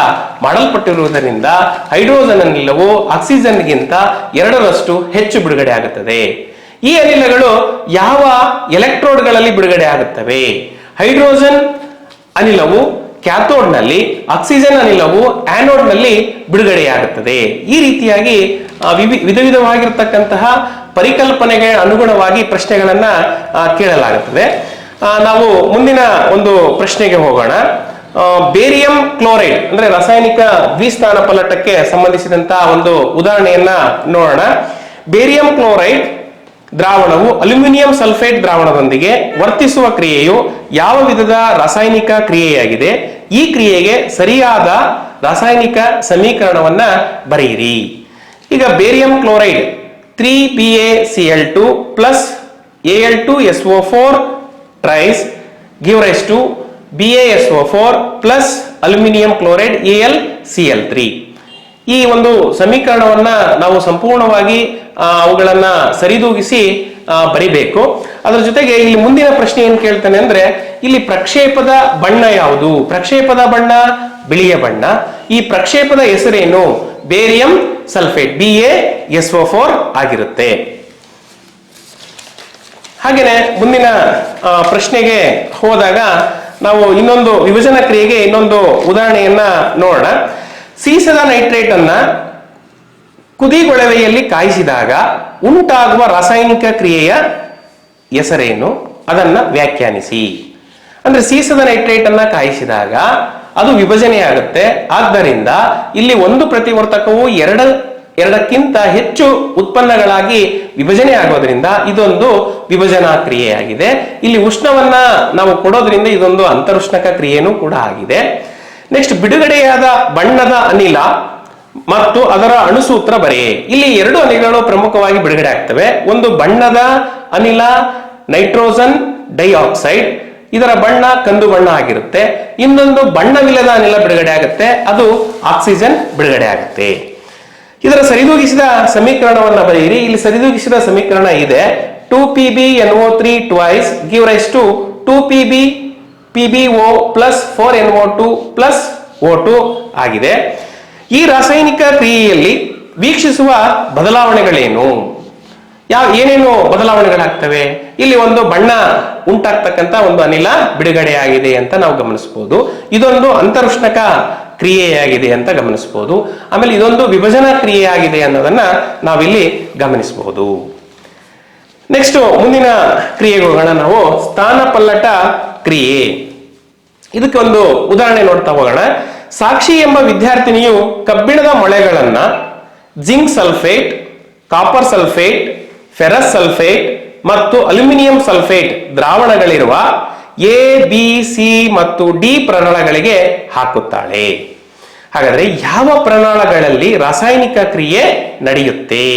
ಮಾಡಲ್ಪಟ್ಟಿರುವುದರಿಂದ ಹೈಡ್ರೋಜನ್ ಅನಿಲವು ಆಕ್ಸಿಜನ್ಗಿಂತ ಎರಡರಷ್ಟು ಹೆಚ್ಚು ಬಿಡುಗಡೆ ಆಗುತ್ತದೆ. ಈ ಅನಿಲಗಳು ಯಾವ ಎಲೆಕ್ಟ್ರೋಡ್ಗಳಲ್ಲಿ ಬಿಡುಗಡೆ ಆಗುತ್ತವೆ? ಹೈಡ್ರೋಜನ್ ಅನಿಲವು ಕ್ಯಾಥೋಡ್ ನಲ್ಲಿ, ಆಕ್ಸಿಜನ್ ಅನಿಲವು ಆನೋಡ್ ನಲ್ಲಿ ಬಿಡುಗಡೆಯಾಗುತ್ತದೆ. ಈ ರೀತಿಯಾಗಿ ವಿಧ ವಿಧವಾಗಿರ್ತಕ್ಕಂತಹ ಪರಿಕಲ್ಪನೆಗೆ ಅನುಗುಣವಾಗಿ ಪ್ರಶ್ನೆಗಳನ್ನ ಕೇಳಲಾಗುತ್ತದೆ. ನಾವು ಮುಂದಿನ ಒಂದು ಪ್ರಶ್ನೆಗೆ ಹೋಗೋಣ. ಬೇರಿಯಂ ಕ್ಲೋರೈಡ್ ಅಂದ್ರೆ ರಾಸಾಯನಿಕ ದ್ವಿಸ್ಥಾನ ಪಲ್ಲಟಕ್ಕೆ ಸಂಬಂಧಿಸಿದಂತಹ ಒಂದು ಉದಾಹರಣೆಯನ್ನ ನೋಡೋಣ. ಬೇರಿಯಂ ಕ್ಲೋರೈಡ್ ದ್ರಾವಣವು ಅಲ್ಯೂಮಿನಿಯಂ ಸಲ್ಫೇಟ್ ದ್ರಾವಣದೊಂದಿಗೆ ವರ್ತಿಸುವ ಕ್ರಿಯೆಯು ಯಾವ ವಿಧದ ರಾಸಾಯನಿಕ ಕ್ರಿಯೆಯಾಗಿದೆ? ಈ ಕ್ರಿಯೆಗೆ ಸರಿಯಾದ ರಾಸಾಯನಿಕ ಸಮೀಕರಣವನ್ನ ಬರೆಯಿರಿ. ಈಗ barium chloride 3BaCl2 plus Al2SO4 thrice give rise to BaSO4 plus aluminium chloride AlCl3. ಈ ಒಂದು ಸಮೀಕರಣವನ್ನ ನಾವು ಸಂಪೂರ್ಣವಾಗಿ ಅವುಗಳನ್ನ ಸರಿದೂಗಿಸಿ ಬರಿಬೇಕು. ಅದರ ಜೊತೆಗೆ ಇಲ್ಲಿ ಮುಂದಿನ ಪ್ರಶ್ನೆ ಏನ್ ಕೇಳ್ತಾನೆ ಅಂದ್ರೆ, ಇಲ್ಲಿ ಪ್ರಕ್ಷೇಪದ ಬಣ್ಣ ಯಾವುದು? ಪ್ರಕ್ಷೇಪದ ಬಣ್ಣ ಬಿಳಿಯ ಬಣ್ಣ. ಈ ಪ್ರಕ್ಷೇಪದ ಹೆಸರೇನು? ಬೇರಿಯಂ ಸಲ್ಫೇಟ್ BaSO4 ಆಗಿರುತ್ತೆ. ಹಾಗೇನೆ ಮುಂದಿನ ಪ್ರಶ್ನೆಗೆ ಹೋದಾಗ ನಾವು ಇನ್ನೊಂದು ವಿಭಜನಾ ಕ್ರಿಯೆಗೆ ಇನ್ನೊಂದು ಉದಾಹರಣೆಯನ್ನ ನೋಡೋಣ. ಸೀಸದ ನೈಟ್ರೇಟ್ ಅನ್ನ ಕುದಿಗೊಳವೆಯಲ್ಲಿ ಕಾಯಿಸಿದಾಗ ಉಂಟಾಗುವ ರಾಸಾಯನಿಕ ಕ್ರಿಯೆಯ ಹೆಸರೇನು? ಅದನ್ನ ವ್ಯಾಖ್ಯಾನಿಸಿ. ಅಂದ್ರೆ ಸೀಸದ ನೈಟ್ರೇಟ್ ಅನ್ನ ಕಾಯಿಸಿದಾಗ ಅದು ವಿಭಜನೆ ಆಗುತ್ತೆ. ಆದ್ದರಿಂದ ಇಲ್ಲಿ ಒಂದು ಪ್ರತಿವರ್ತಕವು ಎರಡಕ್ಕಿಂತ ಹೆಚ್ಚು ಉತ್ಪನ್ನಗಳಾಗಿ ವಿಭಜನೆ ಆಗೋದ್ರಿಂದ ಇದೊಂದು ವಿಭಜನಾ ಕ್ರಿಯೆಯಾಗಿದೆ. ಇಲ್ಲಿ ಉಷ್ಣವನ್ನ ನಾವು ಕೊಡೋದ್ರಿಂದ ಇದೊಂದು ಅಂತರುಷ್ಣಕ ಕ್ರಿಯೆನೂ ಕೂಡ ಆಗಿದೆ. ನೆಕ್ಸ್ಟ್, ಬಿಡುಗಡೆಯಾದ ಬಣ್ಣದ ಅನಿಲ ಮತ್ತು ಅದರ ಅಣುಸೂತ್ರ ಬರೆಯೇ. ಇಲ್ಲಿ ಎರಡು ಅನಿಲಗಳು ಪ್ರಮುಖವಾಗಿ ಬಿಡುಗಡೆ ಆಗ್ತವೆ. ಒಂದು ಬಣ್ಣದ ಅನಿಲ ನೈಟ್ರೋಜನ್ ಡೈಆಕ್ಸೈಡ್, ಇದರ ಬಣ್ಣ ಕಂದು ಬಣ್ಣ ಆಗಿರುತ್ತೆ. ಇನ್ನೊಂದು ಬಣ್ಣವಿಲ್ಲದ ಅನಿಲ ಬಿಡುಗಡೆ ಆಗುತ್ತೆ, ಅದು ಆಕ್ಸಿಜನ್ ಬಿಡುಗಡೆ ಆಗುತ್ತೆ. ಇದರ ಸರಿದೂಗಿಸಿದ ಸಮೀಕರಣವನ್ನ ಬರೆಯಿರಿ. ಇಲ್ಲಿ ಸರಿದೂಗಿಸಿದ ಸಮೀಕರಣ ಇದೆ. 2PbNO3 twice give rise to 2PbPbO plus 4NO2 plus O2 ಆಗಿದೆ. ಈ ರಾಸಾಯನಿಕ ಕ್ರಿಯೆಯಲ್ಲಿ ವೀಕ್ಷಿಸುವ ಬದಲಾವಣೆಗಳೇನು? ಏನೇನು ಬದಲಾವಣೆಗಳಾಗ್ತವೆ? ಇಲ್ಲಿ ಒಂದು ಬಣ್ಣ ಉಂಟಾಗ್ತಕ್ಕಂಥ ಒಂದು ಅನಿಲ ಬಿಡುಗಡೆಯಾಗಿದೆ ಅಂತ ನಾವು ಗಮನಿಸಬಹುದು. ಇದೊಂದು ಅಂತರುಷ್ಣಕ ಕ್ರಿಯೆಯಾಗಿದೆ ಅಂತ ಗಮನಿಸಬಹುದು. ಆಮೇಲೆ ಇದೊಂದು ವಿಭಜನಾ ಕ್ರಿಯೆಯಾಗಿದೆ ಅನ್ನೋದನ್ನ ನಾವಿಲ್ಲಿ ಗಮನಿಸಬಹುದು. ನೆಕ್ಸ್ಟ್ ಮುಂದಿನ ಕ್ರಿಯೆಗೆ ಹೋಗೋಣ. ನಾವು ಸ್ಥಾನಪಲ್ಲಟ ಕ್ರಿಯೆ. ಇದಕ್ಕೆ ಒಂದು ಉದಾಹರಣೆ ನೋಡ್ತಾ ಹೋಗೋಣ. ಸಾಕ್ಷಿ ಎಂಬ ವಿದ್ಯಾರ್ಥಿನಿಯು ಕಬ್ಬಿಣದ ಮೊಳೆಗಳನ್ನ zinc sulphate, copper sulphate, ferrous sulphate ಮತ್ತು ಅಲ್ಯೂಮಿನಿಯಂ ಸಲ್ಫೇಟ್ ದ್ರಾವಣಗಳಿರುವ A, B, C ಮತ್ತು D ಪ್ರನಾಳಗಳಿಗೆ ಹಾಕುತ್ತಾಳೆ. ಹಾಗಾದ್ರೆ ಯಾವ ಪ್ರನಾಳಗಳಲ್ಲಿ ರಾಸಾಯನಿಕ ಕ್ರಿಯೆ ನಡೆಯುತ್ತೆ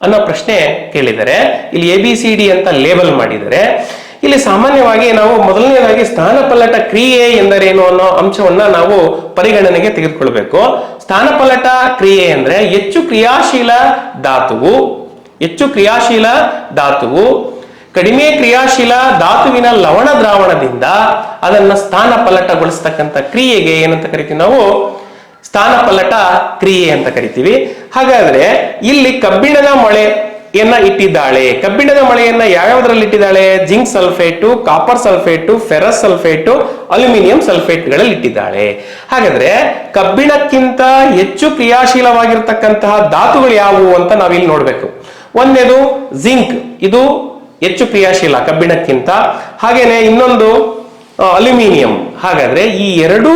ಅನ್ನೋ ಪ್ರಶ್ನೆ ಕೇಳಿದರೆ, ಇಲ್ಲಿ ABCD ಅಂತ ಲೇಬಲ್ ಮಾಡಿದರೆ, ಇಲ್ಲಿ ಸಾಮಾನ್ಯವಾಗಿ ನಾವು ಮೊದಲನೇದಾಗಿ ಸ್ಥಾನಪಲ್ಲಟ ಕ್ರಿಯೆ ಎಂದರೇನು ಅನ್ನೋ ಅಂಶವನ್ನ ನಾವು ಪರಿಗಣನೆಗೆ ತೆಗೆದುಕೊಳ್ಬೇಕು. ಸ್ಥಾನಪಲ್ಲಟ ಕ್ರಿಯೆ ಅಂದ್ರೆ ಹೆಚ್ಚು ಕ್ರಿಯಾಶೀಲ ಧಾತುವು ಕಡಿಮೆ ಕ್ರಿಯಾಶೀಲ ಧಾತುವಿನ ಲವಣ ದ್ರಾವಣದಿಂದ ಅದನ್ನ ಸ್ಥಾನಪಲ್ಲಟಗೊಳಿಸ್ತಕ್ಕಂಥ ಕ್ರಿಯೆಗೆ ಏನಂತ ಕರಿತೀವಿ ನಾವು? ಸ್ಥಾನಪಲ್ಲಟ ಕ್ರಿಯೆ ಅಂತ ಕರಿತೀವಿ. ಹಾಗಾದ್ರೆ ಇಲ್ಲಿ ಕಬ್ಬಿಣದ ಮೊಳೆಯನ್ನ ಇಟ್ಟಿದ್ದಾಳೆ. ಕಬ್ಬಿಣದ ಮೊಳೆಯನ್ನ ಯಾವ್ಯಾವ್ದ್ರಲ್ಲಿ ಇಟ್ಟಿದ್ದಾಳೆ? Zinc sulphate, copper sulphate, ferrous sulphate, aluminium ಸಲ್ಫೇಟ್ಗಳಲ್ಲಿ ಇಟ್ಟಿದ್ದಾಳೆ. ಹಾಗಾದ್ರೆ ಕಬ್ಬಿಣಕ್ಕಿಂತ ಹೆಚ್ಚು ಕ್ರಿಯಾಶೀಲವಾಗಿರ್ತಕ್ಕಂತಹ ಧಾತುಗಳು ಯಾವುವು ಅಂತ ನಾವಿಲ್ಲಿ ನೋಡ್ಬೇಕು. ಒಂದೇದು ಜಿಂಕ್, ಇದು ಹೆಚ್ಚು ಕ್ರಿಯಾಶೀಲ ಕಬ್ಬಿಣಕ್ಕಿಂತ. ಹಾಗೇನೆ ಇನ್ನೊಂದು ಅಲ್ಯೂಮಿನಿಯಂ. ಹಾಗಾದ್ರೆ ಈ ಎರಡೂ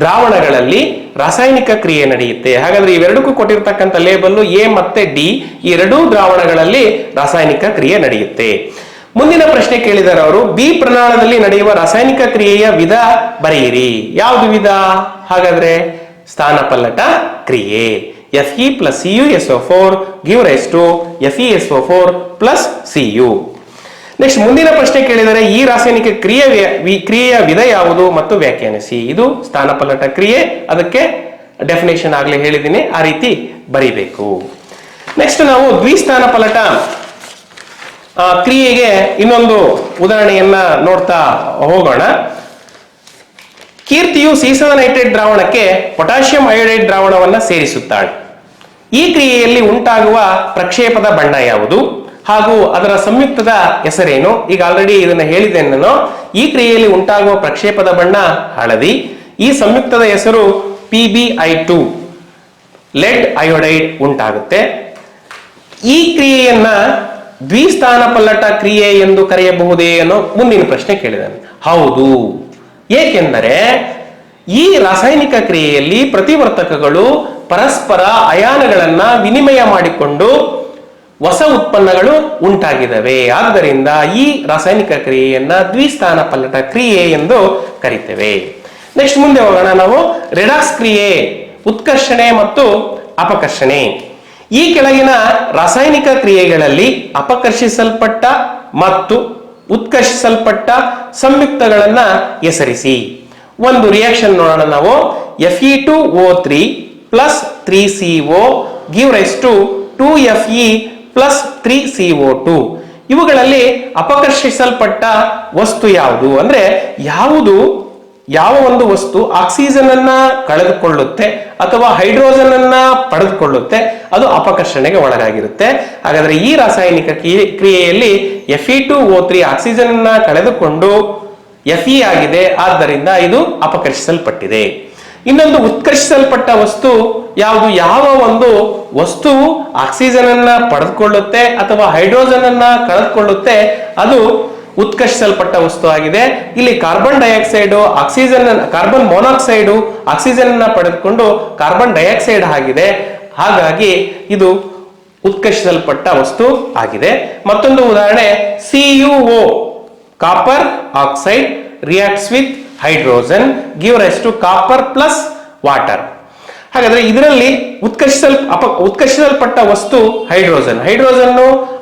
ದ್ರಾವಣಗಳಲ್ಲಿ ರಾಸಾಯನಿಕ ಕ್ರಿಯೆ ನಡೆಯುತ್ತೆ. ಹಾಗಾದ್ರೆ ಇವೆರಡಕ್ಕೂ ಕೊಟ್ಟಿರ್ತಕ್ಕಂಥ ಲೇಬಲ್ ಎ ಮತ್ತೆ ಡಿ, ಈ ಎರಡೂ ದ್ರಾವಣಗಳಲ್ಲಿ ರಾಸಾಯನಿಕ ಕ್ರಿಯೆ ನಡೆಯುತ್ತೆ. ಮುಂದಿನ ಪ್ರಶ್ನೆ ಕೇಳಿದರೆ ಅವರು, ಬಿ ಪ್ರಮಾಣದಲ್ಲಿ ನಡೆಯುವ ರಾಸಾಯನಿಕ ಕ್ರಿಯೆಯ ವಿಧ ಬರೆಯಿರಿ. ಯಾವುದು ವಿಧ? ಹಾಗಾದ್ರೆ ಸ್ಥಾನಪಲ್ಲಟ ಕ್ರಿಯೆ. Fe plus CuSO4 give rise to FeSO4 plus Cu. Next ಮುಂದಿನ ಪ್ರಶ್ನೆ ಕೇಳಿದರೆ, ಈ ರಾಸಾಯನಿಕ ಕ್ರಿಯೆಯ ವಿಧ ಯಾವುದು ಮತ್ತು ವ್ಯಾಖ್ಯಾನಿಸಿ. ಇದು ಸ್ಥಾನಪಲ್ಲಟ ಕ್ರಿಯೆ, ಅದಕ್ಕೆ ಡೆಫಿನೇಷನ್ ಆಗ್ಲೇ ಹೇಳಿದ್ದೀನಿ, ಆ ರೀತಿ ಬರೀಬೇಕು. ನೆಕ್ಸ್ಟ್ ನಾವು ದ್ವಿಸ್ಥಾನಪಲ್ಲಟ ಕ್ರಿಯೆಗೆ ಇನ್ನೊಂದು ಉದಾಹರಣೆಯನ್ನ ನೋಡ್ತಾ ಹೋಗೋಣ. ಕೀರ್ತಿಯು ಸೀಸದ ನೈಟ್ರೇಟ್ ದ್ರಾವಣಕ್ಕೆ ಪೊಟ್ಯಾಷಿಯಂ ಅಯೋಡೈಡ್ ದ್ರಾವಣವನ್ನ ಸೇರಿಸುತ್ತಾಳೆ. ಈ ಕ್ರಿಯೆಯಲ್ಲಿ ಉಂಟಾಗುವ ಪ್ರಕ್ಷೇಪದ ಬಣ್ಣ ಯಾವುದು ಹಾಗೂ ಅದರ ಸಂಯುಕ್ತದ ಹೆಸರೇನು? ಈಗ ಆಲ್ರೆಡಿ ಇದನ್ನ ಹೇಳಿದೆ ನಾನು. ಈ ಕ್ರಿಯೆಯಲ್ಲಿ ಉಂಟಾಗುವ ಪ್ರಕ್ಷೇಪದ ಬಣ್ಣ ಹಳದಿ. ಈ ಸಂಯುಕ್ತದ ಹೆಸರು PbI2, ಲೆಡ್ ಅಯೋಡೈಡ್ ಉಂಟಾಗುತ್ತೆ. ಈ ಕ್ರಿಯೆಯನ್ನ ದ್ವಿಸ್ಥಾನಪಲ್ಲಟ ಕ್ರಿಯೆ ಎಂದು ಕರೆಯಬಹುದೇ ಅನ್ನೋ ಮುಂದಿನ ಪ್ರಶ್ನೆ ಕೇಳಿದ್ದಾನೆ. ಹೌದು. ಏಕೆಂದರೆ ಈ ರಾಸಾಯನಿಕ ಕ್ರಿಯೆಯಲ್ಲಿ ಪ್ರತಿವರ್ತಕಗಳು ಪರಸ್ಪರ ಅಯಾನುಗಳನ್ನ ವಿನಿಮಯ ಮಾಡಿಕೊಂಡು ಹೊಸ ಉತ್ಪನ್ನಗಳು ಉಂಟಾಗಿದ್ದಾವೆ. ಆದ್ದರಿಂದ ಈ ರಾಸಾಯನಿಕ ಕ್ರಿಯೆಯನ್ನ ದ್ವಿಸ್ಥಾನಪಲ್ಲಟ ಕ್ರಿಯೆ ಎಂದು ಕರಿತೇವೆ. ನೆಕ್ಸ್ಟ್ ಮುಂದೆ ಹೋಗೋಣ ನಾವು. ರೆಡಾಕ್ಸ್ ಕ್ರಿಯೆ, ಉತ್ಕರ್ಷಣೆ ಮತ್ತು ಅಪಕರ್ಷಣೆ. ಈ ಕೆಳಗಿನ ರಾಸಾಯನಿಕ ಕ್ರಿಯೆಗಳಲ್ಲಿ ಅಪಕರ್ಷಿಸಲ್ಪಟ್ಟ ಮತ್ತು ಉತ್ಕರ್ಷಿಸಲ್ಪಟ್ಟ ಸಂಯುಕ್ತಗಳನ್ನ ಹೆಸರಿಸಿ. ಒಂದು ರಿಯಾಕ್ಷನ್ ನೋಡೋಣ ನಾವು. Fe2O3 plus 3CO give rise to 2Fe plus 3CO2. ಇವುಗಳಲ್ಲಿ ಅಪಕರ್ಷಿಸಲ್ಪಟ್ಟ ವಸ್ತು ಯಾವುದು ಅಂದ್ರೆ ಯಾವ ಒಂದು ವಸ್ತು ಆಕ್ಸಿಜನ್ ಅನ್ನ ಕಳೆದುಕೊಳ್ಳುತ್ತೆ ಅಥವಾ ಹೈಡ್ರೋಜನ್ ಅನ್ನ ಪಡೆದುಕೊಳ್ಳುತ್ತೆ, ಅದು ಅಪಕರ್ಷಣೆಗೆ ಒಳಗಾಗಿರುತ್ತೆ. ಹಾಗಾದ್ರೆ ಈ ರಾಸಾಯನಿಕ ಕ್ರಿಯೆಯಲ್ಲಿ Fe2O3 ಆಕ್ಸಿಜನ್ ಅನ್ನ ಕಳೆದುಕೊಂಡು Fe ಆಗಿದೆ, ಆದ್ದರಿಂದ ಇದು ಅಪಕರ್ಷಿಸಲ್ಪಟ್ಟಿದೆ. ಇನ್ನೊಂದು ಉತ್ಕರ್ಷಿಸಲ್ಪಟ್ಟ ವಸ್ತು ಯಾವುದು? ಯಾವ ಒಂದು ವಸ್ತುವು ಆಕ್ಸಿಜನ್ ಅನ್ನ ಪಡೆದುಕೊಳ್ಳುತ್ತೆ ಅಥವಾ ಹೈಡ್ರೋಜನ್ ಅನ್ನ ಕಳೆದುಕೊಳ್ಳುತ್ತೆ, ಅದು ಉತ್ಕರ್ಷಿಸಲ್ಪಟ್ಟ ವಸ್ತು ಆಗಿದೆ. ಇಲ್ಲಿ carbon dioxide carbon monoxide oxygen ಅನ್ನ ಪಡೆದುಕೊಂಡು ಕಾರ್ಬನ್ ಡೈಆಕ್ಸೈಡ್ ಆಗಿದೆ. ಹಾಗಾಗಿ ಇದು ಉತ್ಕರ್ಷಿಸಲ್ಪಟ್ಟ ವಸ್ತು ಆಗಿದೆ. ಮತ್ತೊಂದು ಉದಾಹರಣೆ, CuO copper oxide reacts with hydrogen give rise to copper plus water. ಹಾಗಾದ್ರೆ ಇದರಲ್ಲಿ ಉತ್ಕರ್ಷಿಸಲ್ಪಟ್ಟ ವಸ್ತು ಹೈಡ್ರೋಜನ್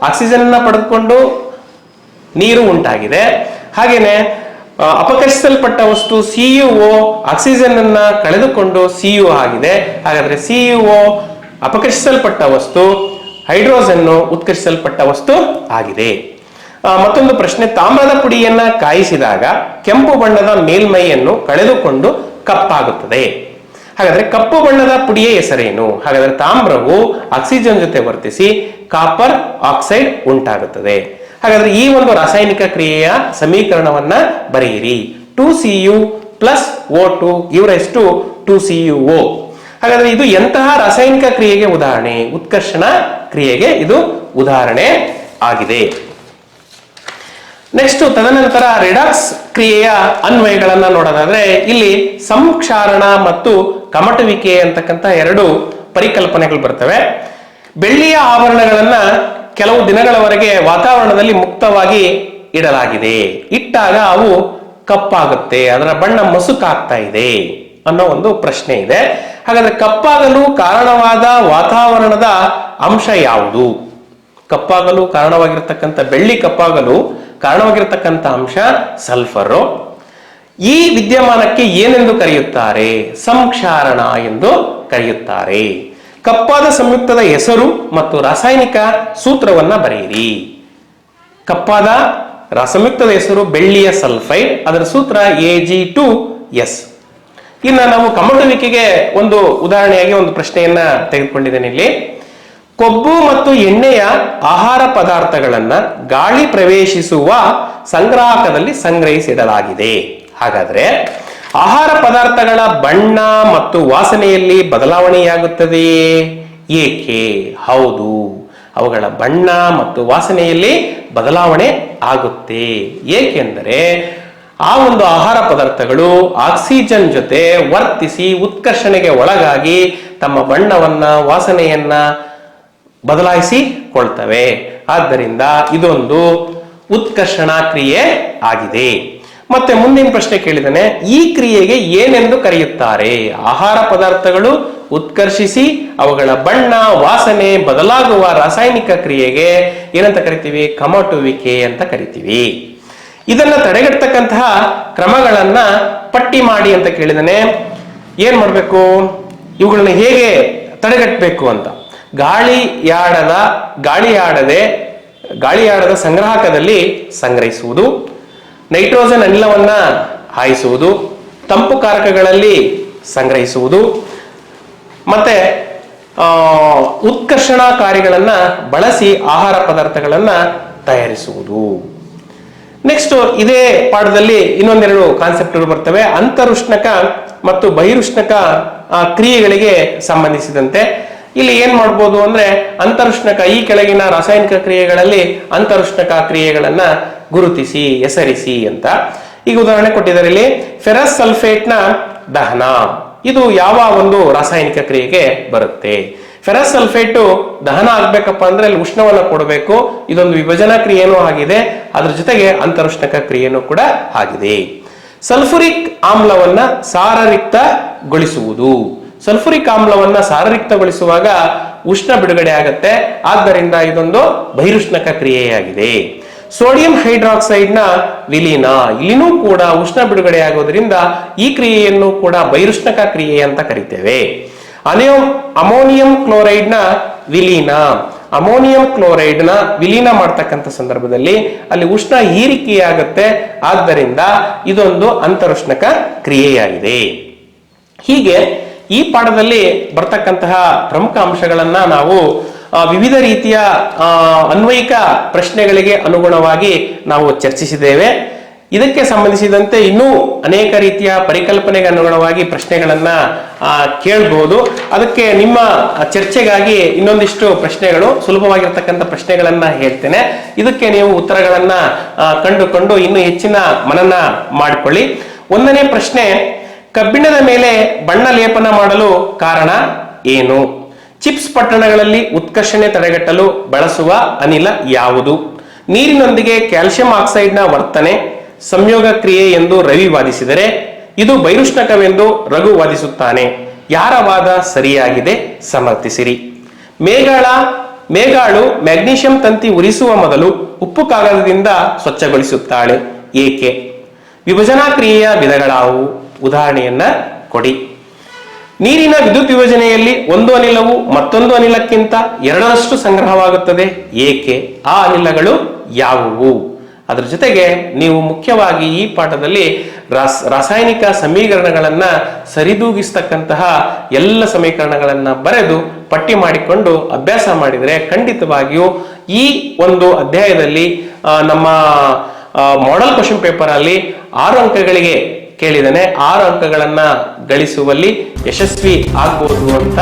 ಆಕ್ಸಿಜನ್ ಅನ್ನ ಪಡೆದುಕೊಂಡು ನೀರು ಉಂಟಾಗಿದೆ. ಹಾಗೇನೆ ಅಪಕರ್ಷಿಸಲ್ಪಟ್ಟ ವಸ್ತು CuO ಆಕ್ಸಿಜನ್ ಅನ್ನ ಕಳೆದುಕೊಂಡು Cu ಆಗಿದೆ. ಹಾಗಾದ್ರೆ CuO ಅಪಕರ್ಷಿಸಲ್ಪಟ್ಟ ವಸ್ತು, ಹೈಡ್ರೋಜನ್ ಉತ್ಕರ್ಷಿಸಲ್ಪಟ್ಟ ವಸ್ತು ಆಗಿದೆ. ಮತ್ತೊಂದು ಪ್ರಶ್ನೆ, ತಾಮ್ರದ ಪುಡಿಯನ್ನ ಕಾಯಿಸಿದಾಗ ಕೆಂಪು ಬಣ್ಣದ ಮೇಲ್ಮೈಯನ್ನು ಕಳೆದುಕೊಂಡು ಕಪ್ಪಾಗುತ್ತದೆ. ಹಾಗಾದ್ರೆ ಕಪ್ಪು ಬಣ್ಣದ ಪುಡಿಯ ಹೆಸರೇನು? ಹಾಗಾದ್ರೆ ತಾಮ್ರವು ಆಕ್ಸಿಜನ್ ಜೊತೆ ವರ್ತಿಸಿ ಕಾಪರ್ ಆಕ್ಸೈಡ್ ಉಂಟಾಗುತ್ತದೆ. ಹಾಗಾದ್ರೆ ಈ ಒಂದು ರಾಸಾಯನಿಕ ಕ್ರಿಯೆಯ ಸಮೀಕರಣವನ್ನ ಬರೆಯಿರಿ. 2Cu plus O2 give rise to 2CuO. ಹಾಗಾದ್ರೆ ಇದು ಎಂತಹ ರಾಸಾಯನಿಕ ಕ್ರಿಯೆಗೆ ಉದಾಹರಣೆ? ಉತ್ಕರ್ಷಣ ಕ್ರಿಯೆಗೆ ಇದು ಉದಾಹರಣೆ ಆಗಿದೆ. ನೆಕ್ಸ್ಟ್ ತದನಂತರ ರಿಡಾಕ್ಸ್ ಕ್ರಿಯೆಯ ಅನ್ವಯಗಳನ್ನ ನೋಡೋದಾದ್ರೆ, ಇಲ್ಲಿ ಸಂಕ್ಷಾರಣ ಮತ್ತು ಕಮಟುವಿಕೆ ಅಂತಕ್ಕಂಥ ಎರಡು ಪರಿಕಲ್ಪನೆಗಳು ಬರ್ತವೆ. ಬೆಳ್ಳಿಯ ಆಭರಣಗಳನ್ನ ಕೆಲವು ದಿನಗಳವರೆಗೆ ವಾತಾವರಣದಲ್ಲಿ ಮುಕ್ತವಾಗಿ ಇಡಲಾಗಿದೆ. ಇಟ್ಟಾಗ ಅವು ಕಪ್ಪಾಗುತ್ತೆ, ಅದರ ಬಣ್ಣ ಮಸುಕಾಗ್ತಾ ಇದೆ ಅನ್ನೋ ಒಂದು ಪ್ರಶ್ನೆ ಇದೆ. ಹಾಗಾದ್ರೆ ಕಪ್ಪಾಗಲು ಕಾರಣವಾದ ವಾತಾವರಣದ ಅಂಶ ಯಾವುದು? ಕಪ್ಪಾಗಲು ಕಾರಣವಾಗಿರ್ತಕ್ಕಂಥ ಬೆಳ್ಳಿ ಕಪ್ಪಾಗಲು ಕಾರಣವಾಗಿರತಕ್ಕಂಥ ಅಂಶ ಸಲ್ಫರು. ಈ ವಿದ್ಯಮಾನಕ್ಕೆ ಏನೆಂದು ಕರೆಯುತ್ತಾರೆ? ಸಂಕ್ಷಾರಣ ಎಂದು ಕರೆಯುತ್ತಾರೆ. ಕಪ್ಪಾದ ಸಂಯುಕ್ತದ ಹೆಸರು ಮತ್ತು ರಾಸಾಯನಿಕ ಸೂತ್ರವನ್ನ ಬರೆಯಿರಿ. ಕಪ್ಪಾದ ಸಂಯುಕ್ತದ ಹೆಸರು ಬೆಳ್ಳಿಯ ಸಲ್ಫೈಡ್, ಅದರ ಸೂತ್ರ Ag2S. ಇನ್ನು ನಾವು ಕಮ್ಮಟುವಿಕೆಗೆ ಒಂದು ಉದಾಹರಣೆಯಾಗಿ ಒಂದು ಪ್ರಶ್ನೆಯನ್ನ ತೆಗೆದುಕೊಂಡಿದ್ದೇನೆ ಇಲ್ಲಿ. ಕೊಬ್ಬು ಮತ್ತು ಎಣ್ಣೆಯ ಆಹಾರ ಪದಾರ್ಥಗಳನ್ನ ಗಾಳಿ ಪ್ರವೇಶಿಸುವ ಸಂಗ್ರಾಹಕದಲ್ಲಿ ಸಂಗ್ರಹಿಸಿಡಲಾಗಿದೆ. ಹಾಗಾದ್ರೆ ಆಹಾರ ಪದಾರ್ಥಗಳ ಬಣ್ಣ ಮತ್ತು ವಾಸನೆಯಲ್ಲಿ ಬದಲಾವಣೆಯಾಗುತ್ತದೆಯೇ? ಏಕೆ? ಹೌದು, ಅವುಗಳ ಬಣ್ಣ ಮತ್ತು ವಾಸನೆಯಲ್ಲಿ ಬದಲಾವಣೆ ಆಗುತ್ತೆ. ಏಕೆಂದರೆ ಆ ಒಂದು ಆಹಾರ ಪದಾರ್ಥಗಳು ಆಕ್ಸಿಜನ್ ಜೊತೆ ವರ್ತಿಸಿ ಉತ್ಕರ್ಷಣೆಗೆ ಒಳಗಾಗಿ ತಮ್ಮ ಬಣ್ಣವನ್ನ ವಾಸನೆಯನ್ನ ಬದಲಾಯಿಸಿಕೊಳ್ತವೆ. ಆದ್ದರಿಂದ ಇದೊಂದು ಉತ್ಕರ್ಷಣಾ ಕ್ರಿಯೆ ಆಗಿದೆ. ಮತ್ತೆ ಮುಂದಿನ ಪ್ರಶ್ನೆ ಕೇಳಿದಾನೆ, ಈ ಕ್ರಿಯೆಗೆ ಏನೆಂದು ಕರೆಯುತ್ತಾರೆ? ಆಹಾರ ಪದಾರ್ಥಗಳು ಉತ್ಕರ್ಷಿಸಿ ಅವುಗಳ ಬಣ್ಣ ವಾಸನೆ ಬದಲಾಗುವ ರಾಸಾಯನಿಕ ಕ್ರಿಯೆಗೆ ಏನಂತ ಕರಿತೀವಿ? ಕಮಟುವಿಕೆ ಅಂತ ಕರಿತೀವಿ. ಇದನ್ನ ತಡೆಗಟ್ಟತಕ್ಕಂತಹ ಕ್ರಮಗಳನ್ನ ಪಟ್ಟಿ ಮಾಡಿ ಅಂತ ಕೇಳಿದಾನೆ. ಏನ್ ಮಾಡ್ಬೇಕು? ಇವುಗಳನ್ನ ಹೇಗೆ ತಡೆಗಟ್ಟಬೇಕು ಅಂತ. ಗಾಳಿಯಾಡದ ಸಂಗ್ರಾಹಕದಲ್ಲಿ ಸಂಗ್ರಹಿಸುವುದು, ನೈಟ್ರೋಜನ್ ಅನಿಲವನ್ನ ಹಾಯಿಸುವುದು, ತಂಪು ಕಾರಕಗಳಲ್ಲಿ ಸಂಗ್ರಹಿಸುವುದು, ಮತ್ತೆ ಉತ್ಕರ್ಷಣಾಕಾರಿಗಳನ್ನ ಬಳಸಿ ಆಹಾರ ಪದಾರ್ಥಗಳನ್ನ ತಯಾರಿಸುವುದು. ನೆಕ್ಸ್ಟ್ ಇದೇ ಪಾಠದಲ್ಲಿ ಇನ್ನೊಂದೆರಡು ಕಾನ್ಸೆಪ್ಟ್ಗಳು ಬರ್ತವೆ. ಅಂತರುಷ್ಣಕ ಮತ್ತು ಬಹಿರುಷ್ಣಕ ಕ್ರಿಯೆಗಳಿಗೆ ಸಂಬಂಧಿಸಿದಂತೆ ಇಲ್ಲಿ ಏನ್ ಮಾಡ್ಬೋದು ಅಂದ್ರೆ, ಅಂತರುಷ್ಣಕ ಈ ಕೆಳಗಿನ ರಾಸಾಯನಿಕ ಕ್ರಿಯೆಗಳಲ್ಲಿ ಅಂತರುಷ್ಣಕ ಕ್ರಿಯೆಗಳನ್ನ ಗುರುತಿಸಿ ಹೆಸರಿಸಿ ಅಂತ. ಈಗ ಉದಾಹರಣೆ ಕೊಟ್ಟಿದ್ದಾರೆ ಇಲ್ಲಿ. ಫೆರಸ್ ಸಲ್ಫೇಟ್ ನ ದಹನ, ಇದು ಯಾವ ಒಂದು ರಾಸಾಯನಿಕ ಕ್ರಿಯೆಗೆ ಬರುತ್ತೆ? ಫೆರಸ್ ಸಲ್ಫೇಟ್ ದಹನ ಆಗ್ಬೇಕಪ್ಪ ಅಂದ್ರೆ ಅಲ್ಲಿ ಉಷ್ಣವನ್ನ ಕೊಡಬೇಕು. ಇದೊಂದು ವಿಭಜನಾ ಕ್ರಿಯೆನೂ ಆಗಿದೆ, ಅದ್ರ ಜೊತೆಗೆ ಅಂತರುಷ್ಣಕ ಕ್ರಿಯೆನೂ ಕೂಡ ಆಗಿದೆ. ಸಲ್ಫುರಿಕ್ ಆಮ್ಲವನ್ನ ಸಾರರಿಕ್ತಗೊಳಿಸುವುದು. ಸಲ್ಫುರಿಕ್ ಆಮ್ಲವನ್ನ ಸಾರರಿಕ್ತಗೊಳಿಸುವಾಗ ಉಷ್ಣ ಬಿಡುಗಡೆ ಆಗತ್ತೆ, ಆದ್ದರಿಂದ ಇದೊಂದು ಬಹಿರುಷ್ಣಕ ಕ್ರಿಯೆಯಾಗಿದೆ. ಸೋಡಿಯಂ ಹೈಡ್ರಾಕ್ಸೈಡ್ ನ ವಿಲೀನ, ಇಲ್ಲಿನೂ ಕೂಡ ಉಷ್ಣ ಬಿಡುಗಡೆ ಆಗೋದ್ರಿಂದ ಈ ಕ್ರಿಯೆಯನ್ನು ಕೂಡ ಬಹಿರುಷ್ಣಕ ಕ್ರಿಯೆ ಅಂತ ಕರಿತೇವೆ. ಅಮೋನಿಯಂ ಕ್ಲೋರೈಡ್ ನ ವಿಲೀನ, ಅಮೋನಿಯಂ ಕ್ಲೋರೈಡ್ ನ ವಿಲೀನ ಮಾಡ್ತಕ್ಕಂಥ ಸಂದರ್ಭದಲ್ಲಿ ಅಲ್ಲಿ ಉಷ್ಣ ಹೀರಿಕೆಯಾಗುತ್ತೆ, ಆದ್ದರಿಂದ ಇದೊಂದು ಅಂತರುಷ್ಣಕ ಕ್ರಿಯೆಯಾಗಿದೆ. ಹೀಗೆ ಈ ಪಾಠದಲ್ಲಿ ಬರ್ತಕ್ಕಂತಹ ಪ್ರಮುಖ ಅಂಶಗಳನ್ನ ನಾವು ವಿವಿಧ ರೀತಿಯ ಅನ್ವಯಿಕ ಪ್ರಶ್ನೆಗಳಿಗೆ ಅನುಗುಣವಾಗಿ ನಾವು ಚರ್ಚಿಸಿದ್ದೇವೆ. ಇದಕ್ಕೆ ಸಂಬಂಧಿಸಿದಂತೆ ಇನ್ನೂ ಅನೇಕ ರೀತಿಯ ಪರಿಕಲ್ಪನೆಗೆ ಅನುಗುಣವಾಗಿ ಪ್ರಶ್ನೆಗಳನ್ನ ಕೇಳಬಹುದು. ಅದಕ್ಕೆ ನಿಮ್ಮ ಚರ್ಚೆಗಾಗಿ ಇನ್ನೊಂದಿಷ್ಟು ಪ್ರಶ್ನೆಗಳು, ಸುಲಭವಾಗಿರ್ತಕ್ಕಂಥ ಪ್ರಶ್ನೆಗಳನ್ನ ಹೇಳ್ತೇನೆ. ಇದಕ್ಕೆ ನೀವು ಉತ್ತರಗಳನ್ನ ಕಂಡುಕೊಂಡು ಇನ್ನೂ ಹೆಚ್ಚಿನ ಮನನ ಮಾಡಿಕೊಳ್ಳಿ. 1ನೇ ಪ್ರಶ್ನೆ, ಕಬ್ಬಿಣದ ಮೇಲೆ ಬಣ್ಣ ಲೇಪನ ಮಾಡಲು ಕಾರಣ ಏನು? ಚಿಪ್ಸ್ ಪಟ್ಟಣಗಳಲ್ಲಿ ಉತ್ಕರ್ಷಣೆ ತಡೆಗಟ್ಟಲು ಬಳಸುವ ಅನಿಲ ಯಾವುದು? ನೀರಿನೊಂದಿಗೆ ಕ್ಯಾಲ್ಸಿಯಂ ಆಕ್ಸೈಡ್ನ ವರ್ತನೆ ಸಂಯೋಗ ಕ್ರಿಯೆ ಎಂದು ರವಿ ವಾದಿಸಿದರೆ ಇದು ಬಹಿರುಷ್ಣಕವೆಂದು ರಘು ವಾದಿಸುತ್ತಾನೆ. ಯಾರ ವಾದ ಸರಿಯಾಗಿದೆ? ಸಮರ್ಥಿಸಿರಿ. ಮೇಘಾಳು ಮ್ಯಾಗ್ನೀಷಿಯಂ ತಂತಿ ಉರಿಸುವ ಮೊದಲು ಉಪ್ಪು ಕಾಗದದಿಂದ ಸ್ವಚ್ಛಗೊಳಿಸುತ್ತಾಳೆ. ಏಕೆ? ವಿಭಜನಾ ಕ್ರಿಯೆಯ ವಿಧಗಳಾವು? ಉದಾಹರಣೆಯನ್ನ ಕೊಡಿ. ನೀರಿನ ವಿದ್ಯುತ್ ವಿಭಜನೆಯಲ್ಲಿ ಒಂದು ಅನಿಲವು ಮತ್ತೊಂದು ಅನಿಲಕ್ಕಿಂತ 2ರಷ್ಟು ಸಂಗ್ರಹವಾಗುತ್ತದೆ. ಏಕೆ? ಆ ಅನಿಲಗಳು ಯಾವುವು? ಅದರ ಜೊತೆಗೆ ನೀವು ಮುಖ್ಯವಾಗಿ ಈ ಪಾಠದಲ್ಲಿ ರಾಸಾಯನಿಕ ಸಮೀಕರಣಗಳನ್ನ ಸರಿದೂಗಿಸ್ತಕ್ಕಂತಹ ಎಲ್ಲ ಸಮೀಕರಣಗಳನ್ನ ಬರೆದು ಪಟ್ಟಿ ಮಾಡಿಕೊಂಡು ಅಭ್ಯಾಸ ಮಾಡಿದರೆ ಖಂಡಿತವಾಗಿಯೂ ಈ ಒಂದು ಅಧ್ಯಾಯದಲ್ಲಿ ನಮ್ಮ ಮಾಡೆಲ್ ಕ್ವೆಶ್ಚನ್ ಪೇಪರ್ ಅಲ್ಲಿ 6 ಅಂಕಗಳಿಗೆ ಕೇಳಿದಾನೆ, 6 ಅಂಕಗಳನ್ನ ಗಳಿಸುವಲ್ಲಿ ಯಶಸ್ವಿ ಆಗ್ಬಹುದು ಅಂತ